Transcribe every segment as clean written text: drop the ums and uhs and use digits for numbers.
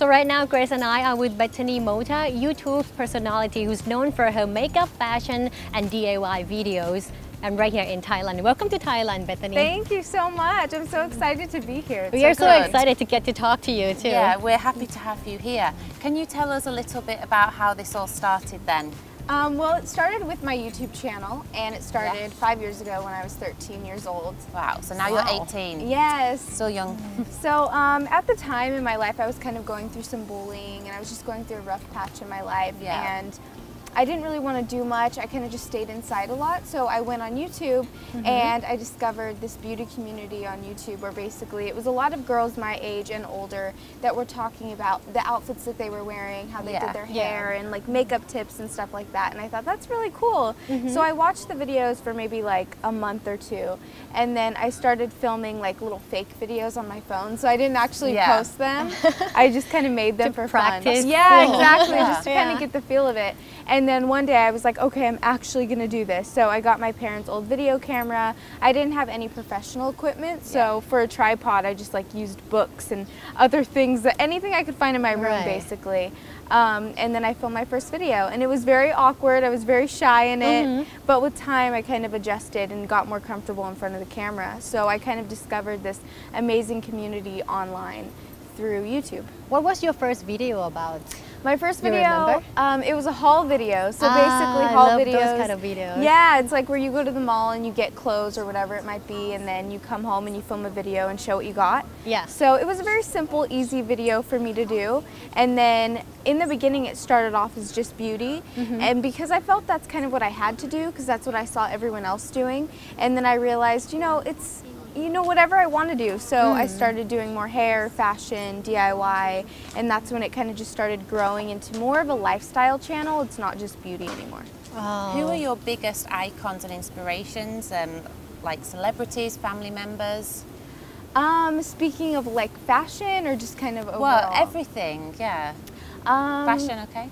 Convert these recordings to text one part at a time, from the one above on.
So right now, Grace and I are with Bethany Mota, YouTube personality who's known for her makeup, fashion, and DIY videos. And right here in Thailand. Welcome to Thailand, Bethany. Thank you so much. I'm so excited to be here. We are so excited to get to talk to you too. Yeah, we're happy to have you here. Can you tell us a little bit about how this all started then? Well, it started with my YouTube channel, and it started 5 years ago when I was 13 years old. Wow, so now you're 18. Yes. So young. So at the time in my life, I was kind of going through some bullying, and I was just going through a rough patch in my life. Yeah. And I didn't really want to do much. I kind of just stayed inside a lot. So I went on YouTube and I discovered this beauty community on YouTube where basically it was a lot of girls my age and older that were talking about the outfits that they were wearing, how they did their hair and like makeup tips and stuff like that. And I thought that's really cool. So I watched the videos for maybe like a month or two. And then I started filming like little fake videos on my phone. So I didn't actually post them. I just kind of made them for practice. fun. Yeah, exactly. Just to kind of get the feel of it. And then one day I was like, okay, I'm actually gonna do this. So I got my parents' old video camera. I didn't have any professional equipment, so for a tripod I just like used books and other things, anything I could find in my room basically. And then I filmed my first video, and it was very awkward. I was very shy in it, but with time I kind of adjusted and got more comfortable in front of the camera. So I kind of discovered this amazing community online through YouTube. What was your first video about? My first video, it was a haul video. So basically haul I love videos. those kind of videos. Yeah, it's like where you go to the mall and you get clothes or whatever it might be, and then you come home and you film a video and show what you got. Yeah. So it was a very simple, easy video for me to do. And then in the beginning it started off as just beauty. And because I felt that's kind of what I had to do, because that's what I saw everyone else doing. And then I realized, you know, it's whatever I want to do. So I started doing more hair, fashion, DIY, and that's when it kind of just started growing into more of a lifestyle channel. It's not just beauty anymore. Who are your biggest icons and inspirations? Like celebrities, family members? Speaking of like fashion or just kind of overall? Well, everything, yeah. Fashion, okay?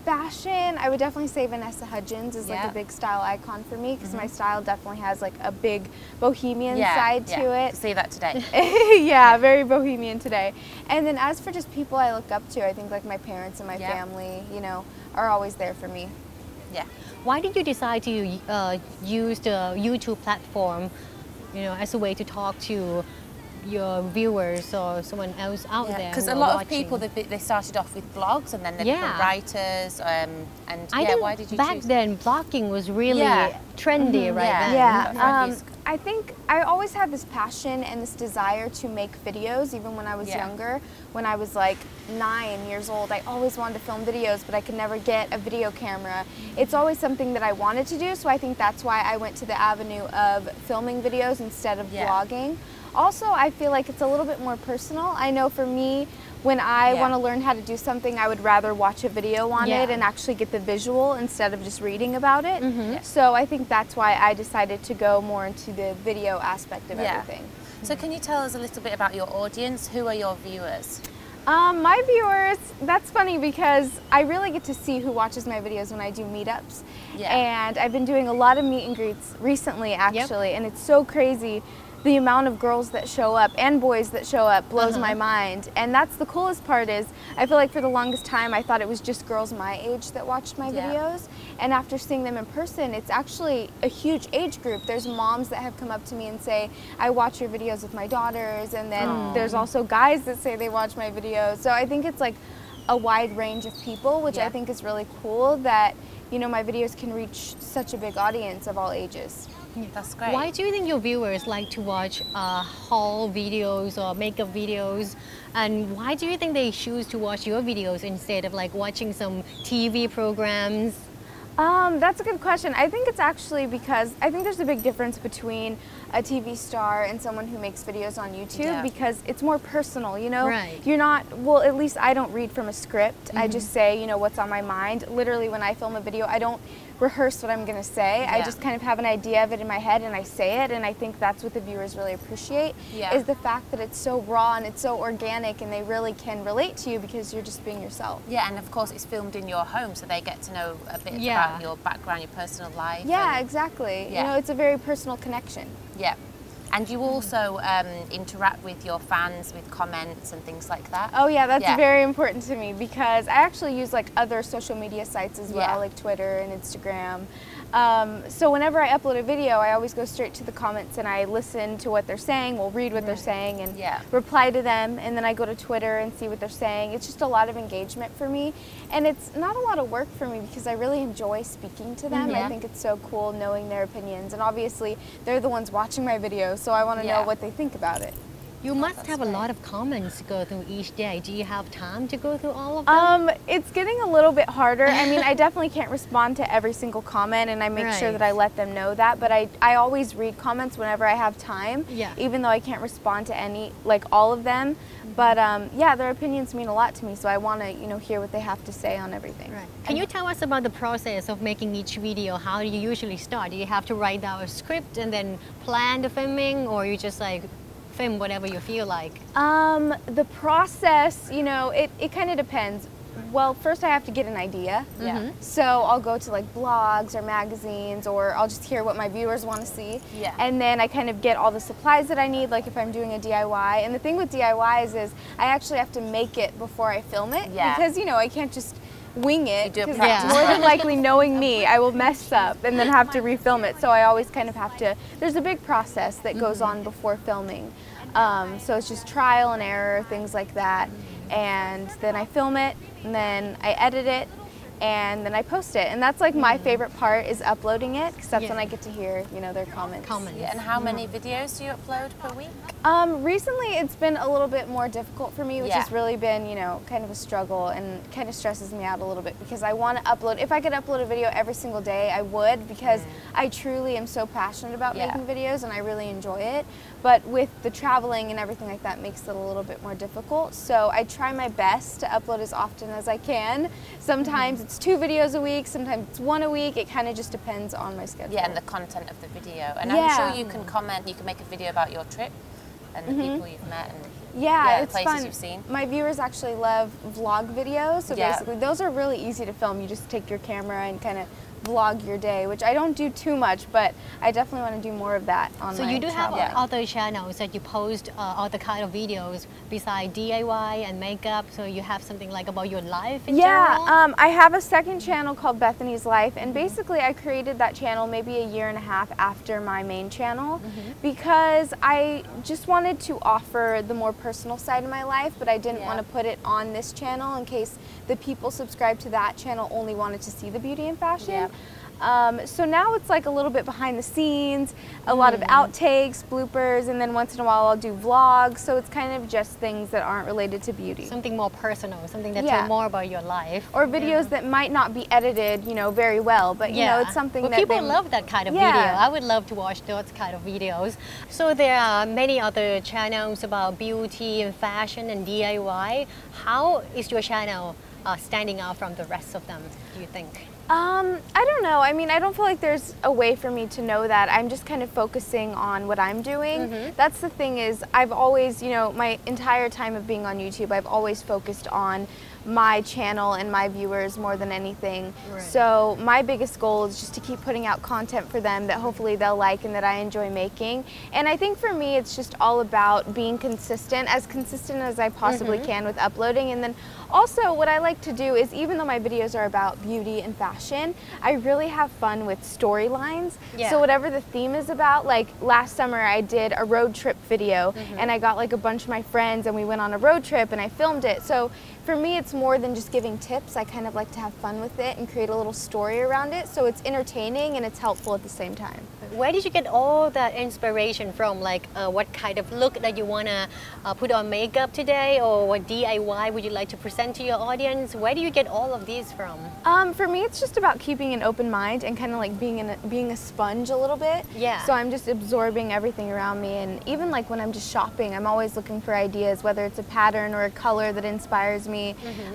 Fashion, I would definitely say Vanessa Hudgens is like a big style icon for me, because my style definitely has like a big bohemian side to it. See that today. Yeah, very bohemian today. And then as for just people I look up to, I think like my parents and my family, you know, are always there for me. Yeah. Why did you decide to use the YouTube platform, you know, as a way to talk to your viewers or someone else out there? Because a lot of people, they started off with blogs and then they become writers. Why did you choose? Back then, blogging was really trendy, right then. Yeah, I think I always had this passion and this desire to make videos, even when I was younger. When I was like 9 years old, I always wanted to film videos, but I could never get a video camera. It's always something that I wanted to do, so I think that's why I went to the avenue of filming videos instead of vlogging. Also, I feel like it's a little bit more personal. I know for me, when I want to learn how to do something, I would rather watch a video on it and actually get the visual instead of just reading about it. So I think that's why I decided to go more into the video aspect of everything. So can you tell us a little bit about your audience? Who are your viewers? My viewers, that's funny because I really get to see who watches my videos when I do meetups. And I've been doing a lot of meet and greets recently, actually, and it's so crazy. The amount of girls that show up and boys that show up blows my mind. And that's the coolest part is, I feel like for the longest time I thought it was just girls my age that watched my videos. And after seeing them in person, it's actually a huge age group. There's moms that have come up to me and say, I watch your videos with my daughters. And then there's also guys that say they watch my videos. So I think it's like a wide range of people, which I think is really cool that, you know, my videos can reach such a big audience of all ages. That's great. Why do you think your viewers like to watch haul videos or makeup videos? And why do you think they choose to watch your videos instead of like watching some TV programs? That's a good question. I think it's actually because I think there's a big difference between a TV star and someone who makes videos on YouTube because it's more personal, you know? You're not, well, at least I don't read from a script. I just say, you know, what's on my mind. Literally, when I film a video, I don't rehearse what I'm going to say. I just kind of have an idea of it in my head and I say it, and I think that's what the viewers really appreciate is the fact that it's so raw and it's so organic and they really can relate to you because you're just being yourself. Yeah, and of course it's filmed in your home, so they get to know a bit about your background, your personal life. Yeah, exactly. You know, it's a very personal connection. Yeah. And you also interact with your fans with comments and things like that? Oh yeah, that's very important to me because I actually use like other social media sites as well, like Twitter and Instagram. So whenever I upload a video, I always go straight to the comments and I listen to what they're saying, we'll read what they're saying and reply to them, and then I go to Twitter and see what they're saying. It's just a lot of engagement for me, and it's not a lot of work for me because I really enjoy speaking to them. I think it's so cool knowing their opinions, and obviously they're the ones watching my videos, so I want to know what they think about it. You must have a lot of comments to go through each day. Do you have time to go through all of them? It's getting a little bit harder. I mean, I definitely can't respond to every single comment, and I make sure that I let them know that, but I always read comments whenever I have time, even though I can't respond to any, like all of them. But yeah, their opinions mean a lot to me, so I want to, you know, hear what they have to say on everything. Can you tell us about the process of making each video? How do you usually start? Do you have to write down a script and then plan the filming, or you just like film whatever you feel like? The process, you know, it kind of depends. Well, first I have to get an idea. So I'll go to like blogs or magazines, or I'll just hear what my viewers want to see. And then I kind of get all the supplies that I need, like if I'm doing a DIY. And the thing with DIYs is I actually have to make it before I film it, because, you know, I can't just wing it, because more than likely, knowing me, I will mess up and then have to refilm it. So I always kind of have to, there's a big process that goes on before filming. So it's just trial and error, things like that. And then I film it, and then I edit it, and then I post it. And that's like my favorite part, is uploading it, because that's when I get to hear, you know, their comments. And how many videos do you upload per week? Recently it's been a little bit more difficult for me, which has really been, you know, kind of a struggle, and kind of stresses me out a little bit, because I want to upload, if I could upload a video every single day, I would, because I truly am so passionate about making videos and I really enjoy it. But with the traveling and everything like that, makes it a little bit more difficult. So I try my best to upload as often as I can. Sometimes it's 2 videos a week, sometimes it's 1 a week. It kind of just depends on my schedule. And the content of the video. And I'm sure you can comment, you can make a video about your trip and the people you've met and it's the places fun. you've seen. My viewers actually love vlog videos, so basically those are really easy to film. You just take your camera and kind of vlog your day, which I don't do too much, but I definitely want to do more of that on my So you do have channel. other channels that you post other kind of videos besides DIY and makeup, so you have something like about your life in general? I have a second channel called Bethany's Life, and basically I created that channel maybe 1.5 years after my main channel, because I just wanted to offer the more personal side of my life, but I didn't want to put it on this channel in case the people subscribed to that channel only wanted to see the beauty and fashion. So now it's like a little bit behind the scenes, a lot of outtakes, bloopers, and then once in a while I'll do vlogs, so it's kind of just things that aren't related to beauty. Something more personal, something that tells more about your life. Or videos that might not be edited, you know, very well, but you know, it's something that people love that kind of video. I would love to watch those kind of videos. So there are many other channels about beauty and fashion and DIY. How is your channel standing out from the rest of them, do you think? I don't know. I mean, I don't feel like there's a way for me to know that. I'm just kind of focusing on what I'm doing. That's the thing, is I've always, you know, my entire time of being on YouTube, I've always focused on my channel and my viewers more than anything. So my biggest goal is just to keep putting out content for them that hopefully they'll like and that I enjoy making. And I think for me it's just all about being consistent as I possibly can with uploading. And then also what I like to do is, even though my videos are about beauty and fashion, I really have fun with storylines. So whatever the theme is about, like last summer I did a road trip video, and I got like a bunch of my friends and we went on a road trip and I filmed it. So for me, it's more than just giving tips. I kind of like to have fun with it and create a little story around it, so it's entertaining and it's helpful at the same time. Where did you get all that inspiration from? Like what kind of look that you want to put on makeup today, or what DIY would you like to present to your audience? Where do you get all of these from? For me, it's just about keeping an open mind and kind of like being a sponge a little bit. So I'm just absorbing everything around me, and even like when I'm just shopping, I'm always looking for ideas, whether it's a pattern or a color that inspires me.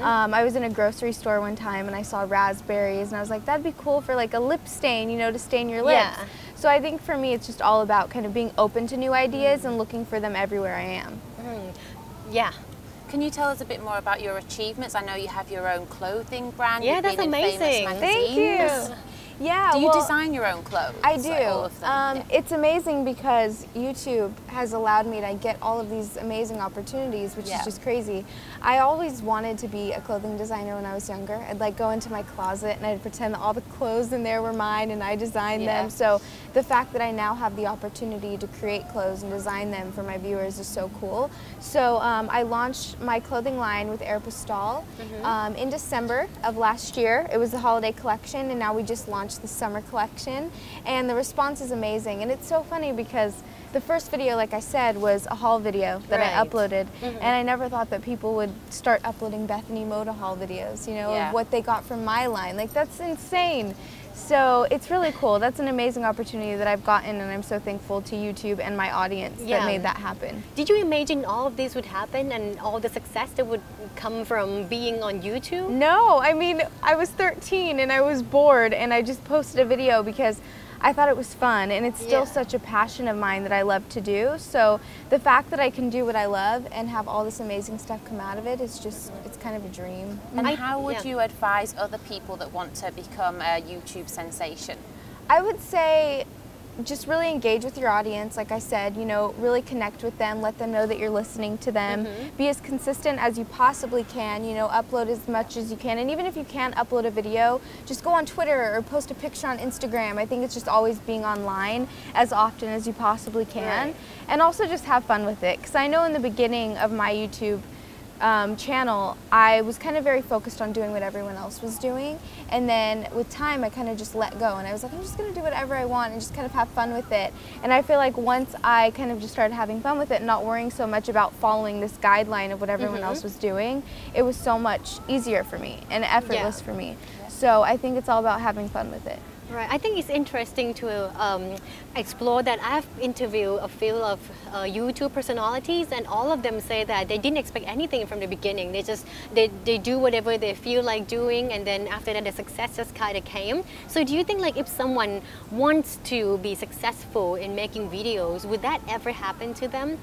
I was in a grocery store one time and I saw raspberries and I was like, that'd be cool for like a lip stain, you know, to stain your lips. So I think for me it's just all about kind of being open to new ideas and looking for them everywhere I am. Can you tell us a bit more about your achievements? I know you have your own clothing brand. That's amazing. Thank you. Yeah. Do you design your own clothes? I do. Like all of them? It's amazing because YouTube has allowed me to get all of these amazing opportunities, which is just crazy. I always wanted to be a clothing designer when I was younger. I'd like go into my closet and I'd pretend that all the clothes in there were mine and I designed them. So the fact that I now have the opportunity to create clothes and design them for my viewers is so cool. So I launched my clothing line with Aeropostale in December of last year. It was the holiday collection, and now we just launched the summer collection, and the response is amazing. And it's so funny because the first video, like I said, was a haul video that I uploaded, and I never thought that people would start uploading Bethany Mota haul videos, you know, of what they got from my line. Like, that's insane. So it's really cool. That's an amazing opportunity that I've gotten, and I'm so thankful to YouTube and my audience that made that happen. Did you imagine all of this would happen and all the success that would come from being on YouTube? No, I mean, I was 13 and I was bored, and I just posted a video because I thought it was fun, and it's still such a passion of mine that I love to do. So the fact that I can do what I love and have all this amazing stuff come out of it is just, it's kind of a dream. And how would you advise other people that want to become a YouTube sensation? I would say just really engage with your audience, like I said, you know, really connect with them, let them know that you're listening to them, be as consistent as you possibly can, you know, upload as much as you can, and even if you can't upload a video, just go on Twitter or post a picture on Instagram. I think it's just always being online as often as you possibly can, and also just have fun with it, because I know in the beginning of my YouTube channel, I was kind of very focused on doing what everyone else was doing, and then with time I kind of just let go, and I was like, I'm just going to do whatever I want and just kind of have fun with it. And I feel like once I kind of just started having fun with it and not worrying so much about following this guideline of what everyone else was doing, it was so much easier for me and effortless for me. So I think it's all about having fun with it. Right. I think it's interesting to explore that. I've interviewed a few of YouTube personalities, and all of them say that they didn't expect anything from the beginning. They do whatever they feel like doing, and then after that the success just kind of came. So do you think, like, if someone wants to be successful in making videos, would that ever happen to them?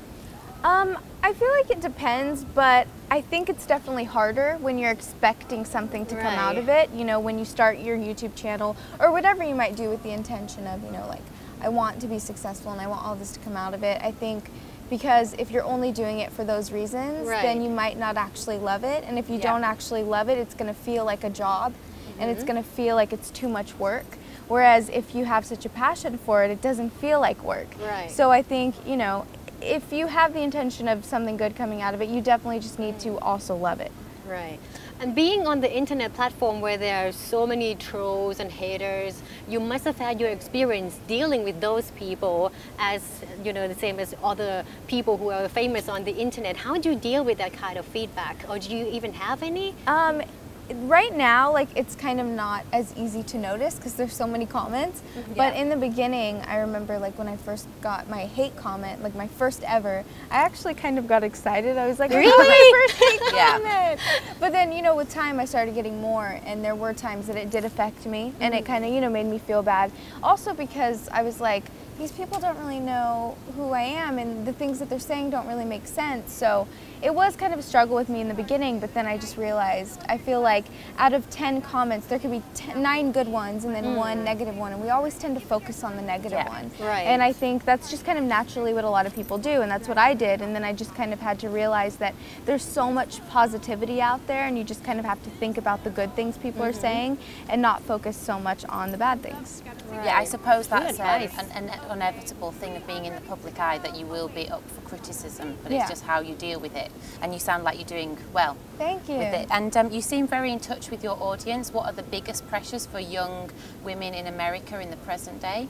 I feel like it depends, but I think it's definitely harder when you're expecting something to come out of it. You know, when you start your YouTube channel or whatever you might do with the intention of, you know, like, I want to be successful and I want all this to come out of it. I think because if you're only doing it for those reasons, then you might not actually love it. And if you don't actually love it, it's going to feel like a job, and it's going to feel like it's too much work. Whereas if you have such a passion for it, it doesn't feel like work. So I think, you know, if you have the intention of something good coming out of it, you definitely just need to also love it. Right. And being on the internet platform where there are so many trolls and haters, you must have had your experience dealing with those people as, you know, the same as other people who are famous on the internet. How do you deal with that kind of feedback? Or do you even have any? Right now, like, it's kind of not as easy to notice because there's so many comments. But in the beginning, I remember, like, when I first got my hate comment, like my first ever, I actually kind of got excited. I was like, really? My first hate comment. But then, you know, with time, I started getting more, and there were times that it did affect me, and it kind of, you know, made me feel bad. Also because I was like, these people don't really know who I am, and the things that they're saying don't really make sense. So it was kind of a struggle with me in the beginning, but then I just realized, I feel like out of 10 comments, there could be 9 good ones and then 1 negative one, and we always tend to focus on the negative one. And I think that's just kind of naturally what a lot of people do, and that's what I did. And then I just kind of had to realize that there's so much positivity out there, and you just kind of have to think about the good things people are saying and not focus so much on the bad things. Yeah, I suppose that's an inevitable thing of being in the public eye, that you will be up for criticism, but it's just how you deal with it. And you sound like you're doing well. Thank you. With it. And you seem very in touch with your audience. What are the biggest pressures for young women in America in the present day?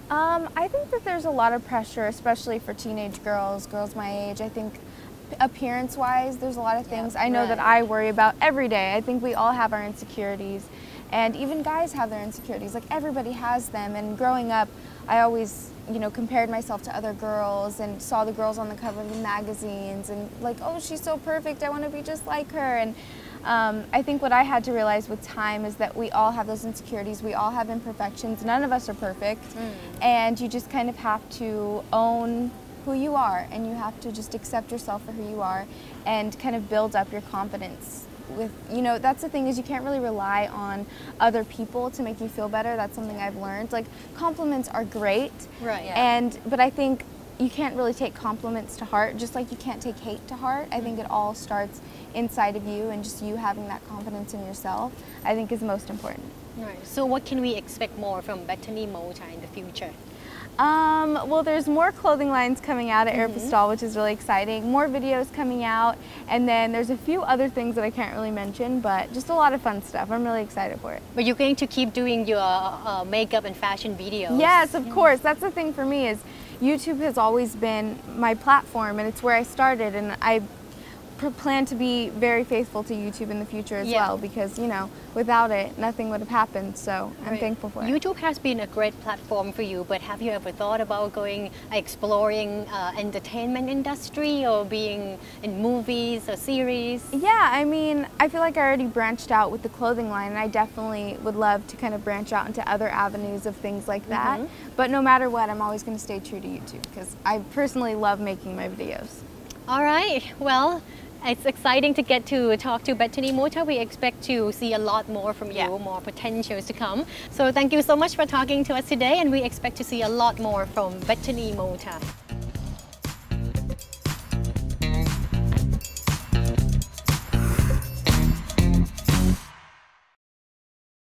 I think that there's a lot of pressure, especially for teenage girls my age. I think appearance-wise, there's a lot of things I know that I worry about every day. I think we all have our insecurities, and even guys have their insecurities. Like, everybody has them. And growing up, I always, you know, compared myself to other girls and saw the girls on the cover of the magazines and like, oh, she's so perfect, I want to be just like her. And I think what I had to realize with time is that we all have those insecurities, we all have imperfections, none of us are perfect, and you just kind of have to own who you are, and you have to just accept yourself for who you are and kind of build up your confidence you know, that's the thing, is you can't really rely on other people to make you feel better. That's something I've learned. Like, compliments are great, right? Yeah. But I think you can't really take compliments to heart, just like you can't take hate to heart. I think it all starts inside of you, and just you having that confidence in yourself, I think, is most important. Right. So what can we expect more from Bethany Mota in the future? Well, there's more clothing lines coming out at Aeropostale, which is really exciting. More videos coming out, and then there's a few other things that I can't really mention, but just a lot of fun stuff. I'm really excited for it. But you're going to keep doing your makeup and fashion videos? Yes, of course. That's the thing for me, is YouTube has always been my platform, and it's where I started, and I plan to be very faithful to YouTube in the future as well, because, you know, without it, nothing would have happened, so I'm thankful for it. YouTube has been a great platform for you, but have you ever thought about going, exploring entertainment industry, or being in movies or series? Yeah, I mean, I feel like I already branched out with the clothing line, and I definitely would love to kind of branch out into other avenues of things like that. But no matter what, I'm always going to stay true to YouTube, because I personally love making my videos. All right, well, it's exciting to get to talk to Bethany Mota. We expect to see a lot more from you, more potentials to come. So thank you so much for talking to us today, and we expect to see a lot more from Bethany Mota.